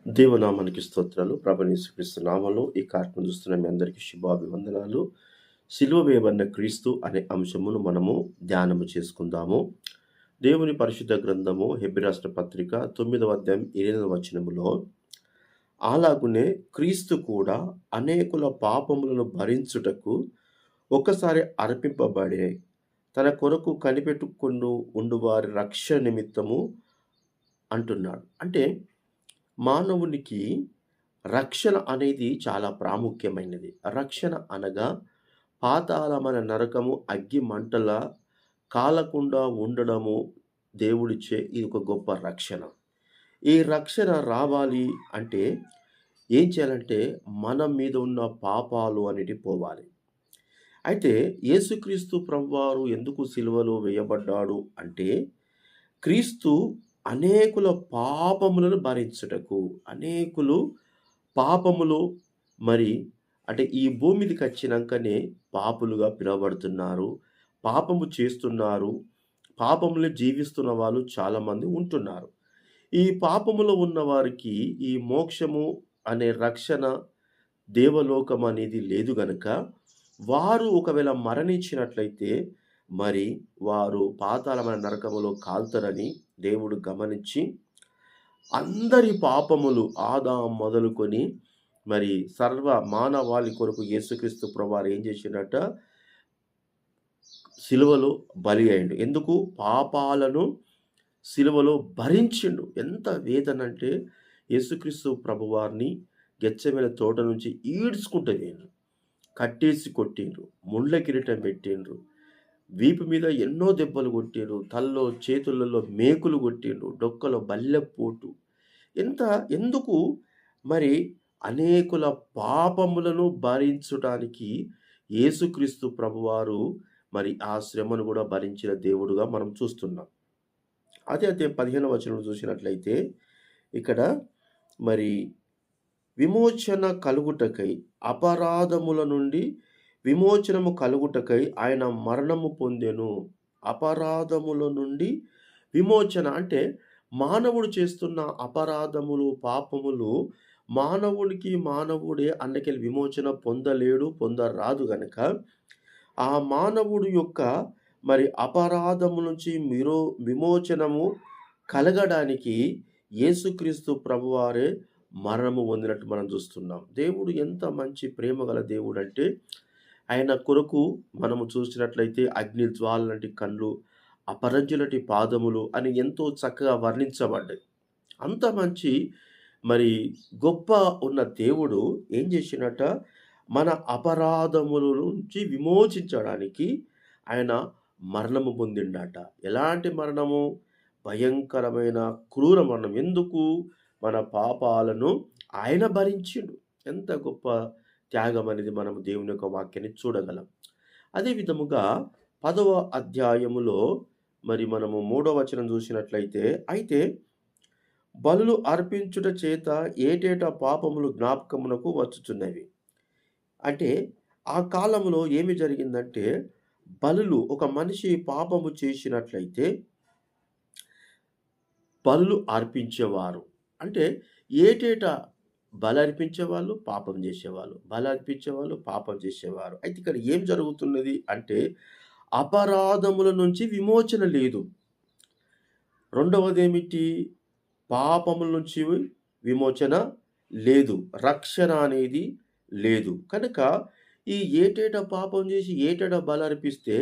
దేవనామానికి స్తోత్రాలు. ప్రభువైన యేసుక్రీస్తు నామములో ఈ కార్యక్రమం చూస్తున్న మీ అందరికీ శుభాభివందనాలు. సిలువ వేయబడిన క్రీస్తు అనే అంశమును మనము ధ్యానము చేసుకుందాము. దేవుని పరిశుద్ధ గ్రంథము హెబ్రీ రాసిన పత్రిక 9వ అధ్యాయం 8వ వచనములో, అలాగునే క్రీస్తు కూడా అనేకుల పాపములను భరించుటకు ఒకసారి అర్పింపబడే తన కొరకు కనిపెట్టుకొను ఉండు వారి రక్షణ నిమిత్తము అంటున్నాడు. అంటే మానవునికి రక్షణ అనేది చాలా ప్రాముఖ్యమైనది. రక్షణ అనగా పాతాళమైన నరకము, అగ్గి మంటల కాలకుండా ఉండడము దేవుడిచ్చే ఇది ఒక గొప్ప రక్షణ. ఈ రక్షణ రావాలి అంటే ఏం చేయాలంటే మన మీద ఉన్న పాపాలు అనేటివి పోవాలి. అయితే యేసుక్రీస్తు ప్రభువారు ఎందుకు సిలువలో వేయబడ్డాడు అంటే, క్రీస్తు అనేకుల పాపములను భరించుటకు, అనేకులు పాపములో మరి అంటే ఈ భూమి మీదకొచ్చినంకనే పాపులుగా పిలువబడుతున్నారు. పాపము చేస్తున్నారు. పాపములో జీవిస్తున్న వాళ్ళు చాలామంది ఉంటున్నారు. ఈ పాపములో ఉన్న వారికి ఈ మోక్షము అనే రక్షణ, దేవలోకం అనేది లేదు గనక, వారు ఒకవేళ మరణించినట్లయితే మరి వారు పాతాళమైన నరకములో కాల్తారని దేవుడు గమనించి, అందరి పాపములు ఆదాము మొదలుకొని మరి సర్వ మానవాళి కొరకు యేసుక్రీస్తు ప్రభువారు ఏం చేసిండట, సిలువలో బలి అయ్యిండు. ఎందుకు? పాపాలను సిలువలో భరించిండు. ఎంత వేదన అంటే యేసుక్రీస్తు ప్రభువారిని గెత్సేమనే తోట నుంచి ఈడ్చుకుంటూ పోయిండ్రు. కట్టేసి కొట్టిండ్రు. ముళ్ళ కిరీటం పెట్టిండ్రు. వీపు మీద ఎన్నో దెబ్బలు కొట్టిండ్రు. తలలో చేతులలో మేకులు కొట్టిండ్రు. డొక్కలో బల్లెపోటు. ఎందుకు? మరి అనేకుల పాపములను భరించడానికి యేసుక్రీస్తు ప్రభువారు మరి ఆ శ్రమను కూడా భరించిన దేవుడుగా మనం చూస్తున్నాం. అదే 15వ వచనంలో చూసినట్లయితే ఇక్కడ మరి విమోచన కలుగుటకై, అపరాధముల నుండి విమోచనము కలుగుటకై ఆయన మరణము పొందెను. అపరాధముల నుండి విమోచన అంటే మానవుడు చేస్తున్న అపరాధములు, పాపములు మానవుడే అందుకెళ్ళి విమోచన పొందలేడు, పొందరాదు గనక ఆ మానవుడు యొక్క మరి అపరాధము నుంచి విమోచనము కలగడానికి యేసుక్రీస్తు ప్రభువారే మరణము పొందినట్టు మనం చూస్తున్నాం. దేవుడు ఎంత మంచి ప్రేమ గల దేవుడు అంటే, ఆయన కొరకు మనము చూసినట్లయితే అగ్ని జ్వాలలాంటి కళ్ళు, అపరంజులటి పాదములు అని ఎంతో చక్కగా వర్ణించబడ్డాయి. అంత మంచి మరి గొప్ప ఉన్న దేవుడు ఏం చేసినట, మన అపరాధముల నుంచి విమోచించడానికి ఆయన మరణము పొందిండట. ఎలాంటి మరణము? భయంకరమైన క్రూర మరణం. ఎందుకు? మన పాపాలను ఆయన భరించిండు. ఎంత గొప్ప త్యాగం అనేది మనం దేవుని యొక్క వాక్యాన్ని చూడగలం. అదే విధముగా 10వ అధ్యాయములో మరి మనము 3వ వచనం చూసినట్లయితే, అయితే బలులు అర్పించుట చేత ఏటేటా పాపములు జ్ఞాపకమునకు వచ్చుచున్నవి. అంటే ఆ కాలంలో ఏమి జరిగిందంటే, బలులు ఒక మనిషి పాపము చేసినట్లయితే బలులు అర్పించేవారు. అంటే ఏటేటా బలర్పించేవాళ్ళు, పాపం చేసేవాళ్ళు. బలర్పించేవాళ్ళు, పాపం చేసేవారు. అయితే ఇక్కడ ఏం జరుగుతున్నది అంటే, అపరాధముల నుంచి విమోచన లేదు. రెండవదేమిటి? పాపముల నుంచి విమోచన లేదు. రక్షణ అనేది లేదు. కనుక ఈ ఏటేటా పాపం చేసి ఏటేటా బలర్పిస్తే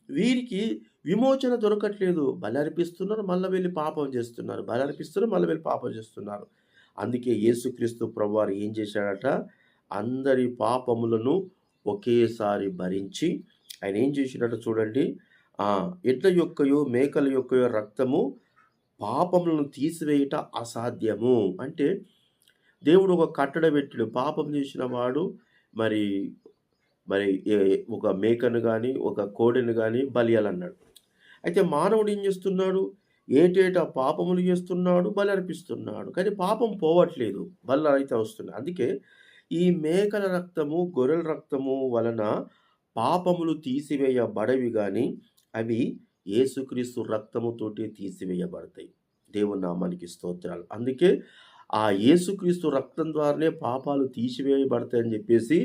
వీరికి విమోచన దొరకట్లేదు. బలర్పిస్తున్నారు, మళ్ళా వెళ్ళి పాపం చేస్తున్నారు. బలర్పిస్తున్నారు, మళ్ళీ వెళ్ళి పాపం చేస్తున్నారు. అందుకే యేసుక్రీస్తు ప్రభువారు ఏం చేశాడట, అందరి పాపములను ఒకేసారి భరించి ఆయన ఏం చేసినట్టు చూడండి. ఎడ్ల యొక్కయో మేకల యొక్కయో రక్తము పాపములను తీసివేయుట అసాధ్యము. అంటే దేవుడు ఒక కట్టడ పెట్టాడు. పాపం చేసిన వాడు మరి మరి ఒక మేకను కానీ, ఒక కోడెను కానీ బలియాలన్నాడు. అయితే మానవుడు ఏం చేస్తున్నాడు? ఏటేటా పాపములు చేస్తున్నాడు, బలి అర్పిస్తున్నాడు. కానీ పాపం పోవట్లేదు, బలి అయితే వస్తున్నాయి. అందుకే ఈ మేకల రక్తము, గొర్రెల రక్తము వలన పాపములు తీసివేయబడవి కానీ అవి యేసుక్రీస్తు రక్తముతోటి తీసివేయబడతాయి. దేవుని నామానికి స్తోత్రాలు. అందుకే ఆ యేసుక్రీస్తు రక్తం ద్వారానే పాపాలు తీసివేయబడతాయని చెప్పేసి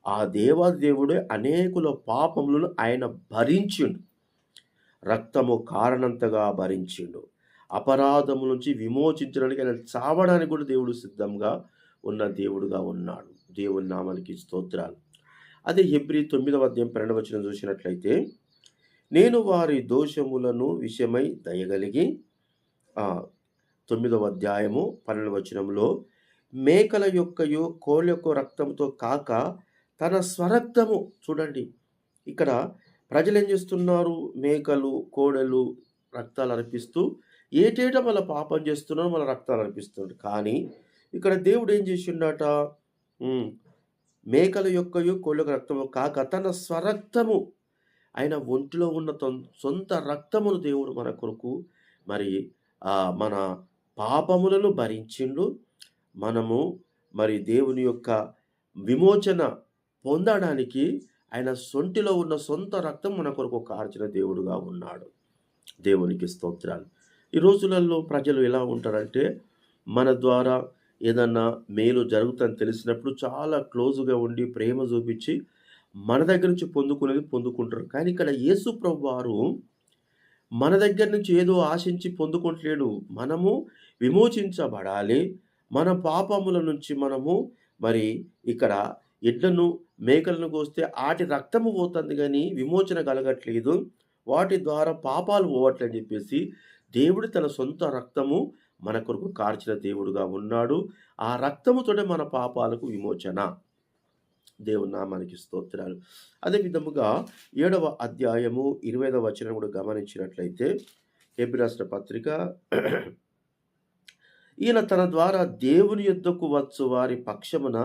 ఆ దేవాది దేవుడే అనేకుల పాపములను ఆయన భరించిండు. రక్తము కారణంతగా భరించిండు. అపరాధము నుంచి విమోచించడానికి ఆయన చావడానికి కూడా దేవుడు సిద్ధంగా ఉన్న దేవుడుగా ఉన్నాడు. దేవుని నామానికి స్తోత్రాలు. అదే హెబ్రీ 9వ అధ్యాయం 12వ వచనం చూసినట్లయితే, నేను వారి దోషములను విషయమై దయగలిగి 9వ అధ్యాయము 12వ వచనంలో, మేకల యొక్కయు కోళ్ళ యొక్క రక్తంతో కాక తన స్వరక్తము, చూడండి ఇక్కడ ప్రజలేం చేస్తున్నారు, మేకలు, కోడెలు రక్తాలు అర్పిస్తూ ఏటేటా వాళ్ళ పాపం చేస్తున్నారు, వాళ్ళ రక్తాలు అర్పిస్తున్నారు. కానీ ఇక్కడ దేవుడు ఏం చేసిండట, మేకల యొక్కయు కోళ్ళ యొక్క రక్తము కాక తన స్వరక్తము, ఆయన ఒంటిలో ఉన్న సొంత రక్తమును దేవుడు మన కొరకు మరి మన పాపములను భరించిండు. మనము మరి దేవుని యొక్క విమోచన పొందడానికి ఆయన సొంటిలో ఉన్న సొంత రక్తం మన కొరకు కార్చిన దేవుడుగా ఉన్నాడు. దేవునికి స్తోత్రాలు. ఈ రోజులలో ప్రజలు ఎలా ఉంటారంటే, మన ద్వారా ఏదన్నా మేలు జరుగుతుందని తెలిసినప్పుడు చాలా క్లోజ్గా ఉండి ప్రేమ చూపించి మన దగ్గర నుంచి పొందుకునేది పొందుకుంటారు. కానీ ఇక్కడ యేసు ప్రభువారు మన దగ్గర నుంచి ఏదో ఆశించి పొందుకుంటలేడు. మనము విమోచించబడాలి. మన పాపముల నుంచి మనము మరి ఇక్కడ ఎడ్లను మేకలను కోస్తే వాటి రక్తము పోతుంది కానీ విమోచన కలగట్లేదు. వాటి ద్వారా పాపాలు పోవట్లని చెప్పేసి దేవుడు తన సొంత రక్తము మన కొరకు కార్చిన దేవుడుగా ఉన్నాడు. ఆ రక్తముతోనే మన పాపాలకు విమోచన. దేవుని నామానికి స్తోత్రాలు. అదే విధముగా 7వ అధ్యాయము 25వ వచనం కూడా గమనించినట్లయితే, హెబ్రీ రాసిన పత్రిక, ఈయన తన ద్వారా దేవుని యొద్దకు వచ్చు వారి పక్షమున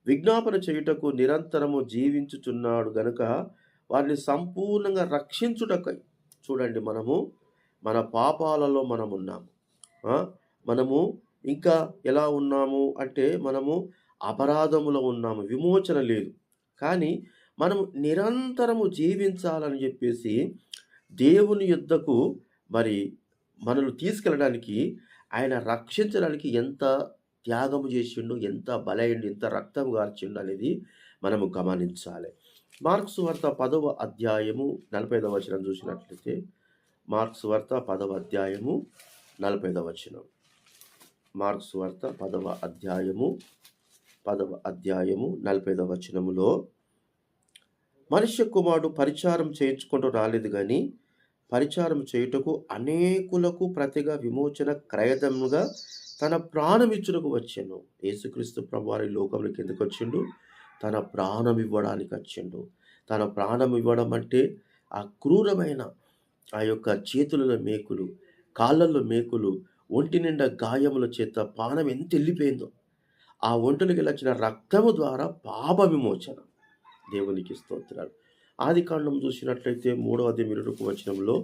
విజ్ఞాపన చేయుటకు నిరంతరము జీవించుచున్నాడు గనుక వారిని సంపూర్ణంగా రక్షించుటకై. చూడండి, మనము మన పాపాలలో మనమున్నాము. మనము ఇంకా ఎలా ఉన్నాము అంటే, మనము అపరాధములో ఉన్నాము, విమోచన లేదు. కానీ మనము నిరంతరము జీవించాలని చెప్పేసి దేవుని యొద్దకు మరి మనల్ని తీసుకెళ్ళడానికి, ఆయన రక్షించడానికి ఎంత త్యాగము చేసిండు, ఎంత బలైండు, ఎంత రక్తం గార్చిండు అనేది మనము గమనించాలి. మార్క్స్ వార్త 10వ అధ్యాయము 45వ వచనం చూసినట్లయితే, మార్క్స్ వార్త 10వ అధ్యాయము 45వ వచనం. మార్క్స్ వార్త 10వ అధ్యాయము 45వ వచనములో, మనుష్య కుమారుడు పరిచారం చేయించుకుంటూ రాలేదు కానీ పరిచారం చేయుటకు అనేకులకు ప్రతిగా విమోచన క్రయదముగా తన ప్రాణం ఇచ్చుటకు వచ్చాను. యేసుక్రీస్తు ప్రభువారి లోకంలోకి ఎందుకు వచ్చిండు? తన ప్రాణం ఇవ్వడానికి వచ్చిండు. తన ప్రాణం ఇవ్వడం అంటే ఆ క్రూరమైన ఆ యొక్క చేతులలో మేకులు, కాళ్ళల్లో మేకులు, ఒంటి నిండా గాయముల చేత ప్రాణం ఎంత వెళ్ళిపోయిందో, ఆ ఒంటికి వచ్చిన రక్తము ద్వారా పాప విమోచన. దేవునికి స్తోత్రాలు. ఆదికాండం చూసినట్లయితే 3వ అధ్యాయం 21వ వచనంలో,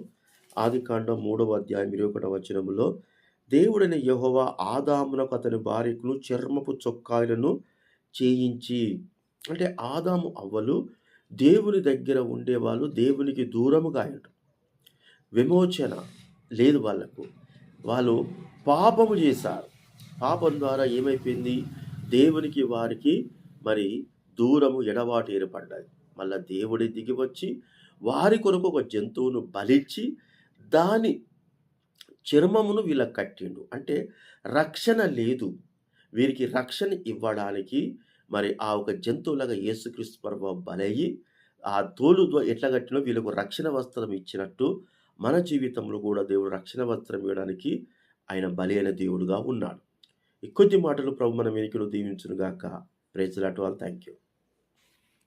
ఆదికాండం 3వ అధ్యాయం 21వ వచనంలో, దేవుడైన యెహోవా ఆదామునకు అతని భార్యకును చర్మపు చొక్కాయలను చేయించి, అంటే ఆదాము అవ్వలు దేవుని దగ్గర ఉండేవాళ్ళు, దేవునికి దూరముగా అయ్యారు. విమోచన లేదు వాళ్ళకు. వాళ్ళు పాపము చేశారు. పాపం ద్వారా ఏమైపోయింది? దేవునికి వారికి మరి దూరము, ఎడబాటు ఏర్పడ్డాయి. మళ్ళా దేవుడి దిగి వచ్చి వారి కొరకు ఒక జంతువును బలిచ్చి దాని చర్మమును వీళ్ళకి కట్టిండు. అంటే రక్షణ లేదు. వీరికి రక్షణ ఇవ్వడానికి మరి ఆ ఒక జంతువులాగా యేసుక్రీస్తు ప్రభువు బలయ్యి ఆ తోలు ఎట్లా కట్టినో వీళ్ళకు రక్షణ వస్త్రం ఇచ్చినట్టు మన జీవితంలో కూడా దేవుడు రక్షణ వస్త్రం ఇవ్వడానికి ఆయన బలి అయిన దేవుడుగా ఉన్నాడు. ఈ కొద్ది మాటలు ప్రభు మన వెనుకలు దీవించును గాక. Praise lord all. Thank you.